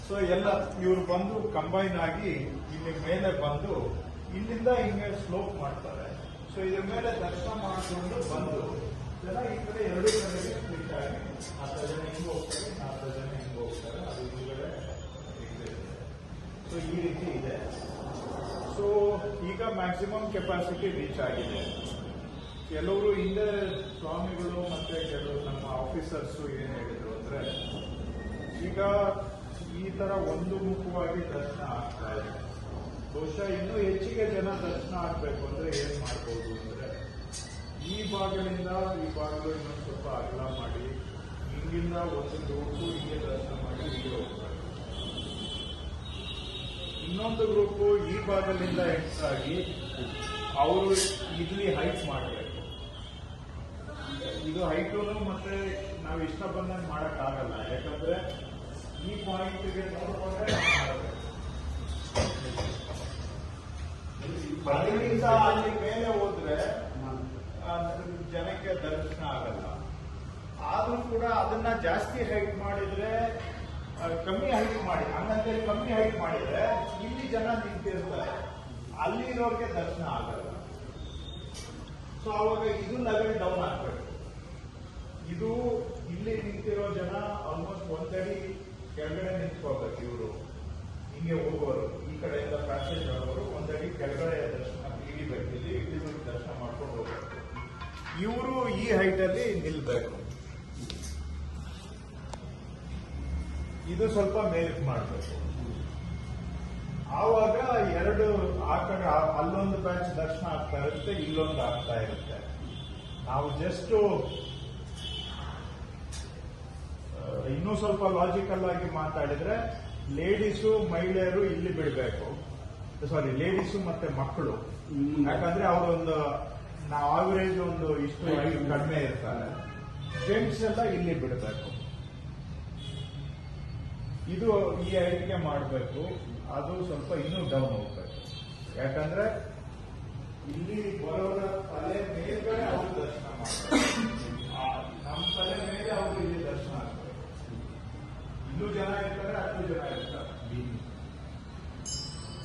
So ಎಲ್ಲ ಇವ್ರು ಬಂದು ಕಂಬೈನ್ ಆಗಿ ಇಲ್ಲಿ ಮೇಲೆ ಬಂದು ಇಲ್ಲಿಂದ ಹಿಂಗೆ ಸ್ಲೋಪ್ ಮಾಡ್ತಾರೆ. ಸೊ ಇದ್ರ ಮೇಲೆ ದರ್ಶನ ಮಾಡಿಕೊಂಡು ಬಂದು ಜನ ಈ ಕಡೆ ಎರಡು ಕಡೆಗೆ ಸ್ಪ್ಲಿಟ್ ಆಗಿ 40 ಜನ ಹಿಂಗೆ ಹೋಗ್ತಾರೆ, 40 ಜನ ಹಿಂಗೆ ಹೋಗ್ತಾರೆ. ಅದು ಹಿಂದ್ಗಡೆ ಸೊ ಈ ರೀತಿ ಇದೆ. ಸೊ ಈಗ ಮ್ಯಾಕ್ಸಿಮಮ್ ಕೆಪಾಸಿಟಿ ರೀಚ್ ಆಗಿದೆ. ಕೆಲವರು ಹಿಂದೆ ಸ್ವಾಮಿಗಳು ಮತ್ತೆ ಕೆಲವರು ನಮ್ಮ ಆಫೀಸರ್ಸ್ ಏನ್ ಹೇಳಿದ್ರು ಅಂದ್ರೆ, ಈಗ ಈ ತರ ಒಂದು ಮುಖವಾಗಿ ದರ್ಶನ ಆಗ್ತಾ ಇದೆ. ಬಹುಶಃ ಇನ್ನೂ ಹೆಚ್ಚಿಗೆ ಜನ ದರ್ಶನ ಆಗ್ಬೇಕು ಅಂದ್ರೆ ಏನ್ ಮಾಡ್ಬೋದು ಅಂದ್ರೆ, ಈ ಭಾಗದಿಂದ ಈ ಭಾಗಗಳು ಇನ್ನೊಂದು ಸ್ವಲ್ಪ ಅಗಲ ಮಾಡಿ, ಹಿಂಗಿಂದ ಒಂದು ಗ್ರೂಪು ಹಿಂಗೆ ದರ್ಶನ ಮಾಡಿ ಹೀಗೆ ಹೋಗ್ತಾರೆ. ಇನ್ನೊಂದು ಗ್ರೂಪು ಈ ಭಾಗದಿಂದ ಎಂಟರ್ ಆಗಿ ಅವರು ಇಲ್ಲಿ ಹೈಟ್ ಮಾಡಬೇಕು. ಇದು ಹೈಟು ಮತ್ತೆ ನಾವು ಇಷ್ಟ ಬಂದಂಗೆ ಮಾಡಕ್ ಆಗಲ್ಲ, ಯಾಕಂದ್ರೆ ಈ ಪಾಯಿಂಟ್ಗೆ ನೋಡ್ಕೊಂಡ್ರೆ ಅದರಿಂದ ಅಲ್ಲಿ ಮೇಲೆ ಹೋದ್ರೆ ಜನಕ್ಕೆ ದರ್ಶನ ಆಗಲ್ಲ. ಆದ್ರೂ ಕೂಡ ಅದನ್ನ ಜಾಸ್ತಿ ಹೈಟ್ ಮಾಡಿದ್ರೆ, ಕಮ್ಮಿ ಹೈಟ್ ಮಾಡಿ ಹಂಗಂತೇಳಿ ಕಮ್ಮಿ ಹೈಟ್ ಮಾಡಿದ್ರೆ ಇಲ್ಲಿ ಜನ ನಿಂತಿರ್ತಾರೆ, ಅಲ್ಲಿರೋರ್ಗೆ ದರ್ಶನ ಆಗಲ್ಲ. ಸೊ ಅವಾಗ ಇದು ಲೆವೆಲ್ ಡೌನ್ ಆಗ್ಬೇಕು. ಇದು ಇಲ್ಲಿ ನಿಂತಿರೋ ಜನ ಆಲ್ಮೋಸ್ಟ್ ಒಂದಡಿ ಕೆಳಗಡೆ ನಿಂತ್ಕೋಬೇಕು. ಇವರು ಹಿಂಗೆ ಹೋಗೋರು, ಈ ಕಡೆಯಿಂದ ಪ್ಯಾಸೇಜ್ ಆಗೋರು ಒಂದಡಿ ಕೆಳಗಡೆ ದರ್ಶನ ಇಳಿಬೇಕು, ಇಲ್ಲಿ ಇಳಿದು ದರ್ಶನ ಮಾಡ್ಕೊಂಡು ಹೋಗ್ಬೇಕು. ಇವರು ಈ ಹೈಟ್ ಅಲ್ಲಿ ನಿಲ್ಬೇಕು. ಇದು ಸ್ವಲ್ಪ ಮೇಲಕ್ಕೆ ಮಾಡಬೇಕು. ಆವಾಗ ಎರಡು ಆ ಕಡೆ ಅಲ್ಲೊಂದು ಬ್ಯಾಚ್ ದರ್ಶನ ಆಗ್ತಾ ಇರುತ್ತೆ, ಇಲ್ಲೊಂದು ಆಗ್ತಾ ಇರುತ್ತೆ. ನಾವು ಜಸ್ಟ್ ಇನ್ನೂ ಸ್ವಲ್ಪ ಲಾಜಿಕಲ್ ಆಗಿ ಮಾತಾಡಿದ್ರೆ, ಲೇಡೀಸು ಮಹಿಳೆಯರು ಇಲ್ಲಿ ಬಿಡಬೇಕು. ಸಾರಿ, ಲೇಡೀಸು ಮತ್ತೆ ಮಕ್ಕಳು, ಯಾಕಂದ್ರೆ ಅವರೊಂದು ನಾವು ಆವರೇಜ್ ಒಂದು ಇಷ್ಟು ಕಡಿಮೆ ಇರ್ತಾರೆ. ಜೆಂಟ್ಸ್ ಎಲ್ಲ ಇಲ್ಲಿ ಬಿಡಬೇಕು. ಇದು ಈ ಹೈಟ್ಗೆ ಮಾಡಬೇಕು. ಅದು ಸ್ವಲ್ಪ ಇನ್ನೂ ಡೌನ್ ಹೋಗ್ಬೇಕು, ಯಾಕಂದ್ರೆ ಇಲ್ಲಿ ಬರೋರ ತಲೆ ಮೇಲ್ಗಡೆ ಅವರು ದರ್ಶನ ಮಾಡಬೇಕು. ನಮ್ಮ ತಲೆ ಮೇಲೆ ಅವರು ಇಲ್ಲಿ ದರ್ಶನ ಆಗ್ಬೇಕು. ಇಲ್ಲೂ ಜನ ಇರ್ತಾರೆ, 10 ಜನ